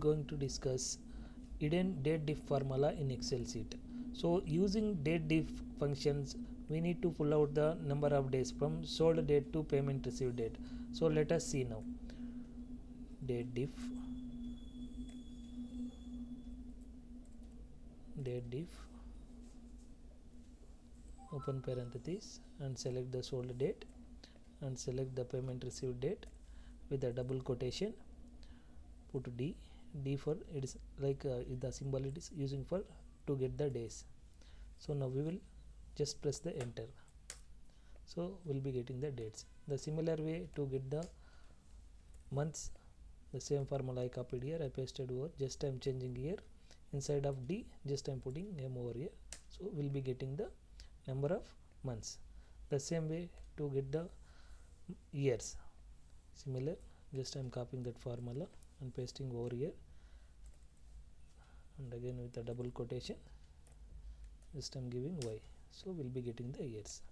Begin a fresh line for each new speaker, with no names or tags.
Going to discuss hidden datediff formula in Excel sheet. So using datediff functions, we need to pull out the number of days from sold date to payment received date. So let us see now. Datediff open parenthesis and select the sold date and select the payment received date with a double quotation, put D for it is like the symbol it is using for to get the days. So now we will just press the enter, so we'll be getting the dates. The similar way to get the months, the same formula I copied here, I pasted over, just I'm changing here inside of D, just I'm putting M over here, so we'll be getting the number of months. The same way to get the years, similar, just I'm copying that formula and pasting over here, and again with a double quotation just I'm giving Y, so we'll be getting the years.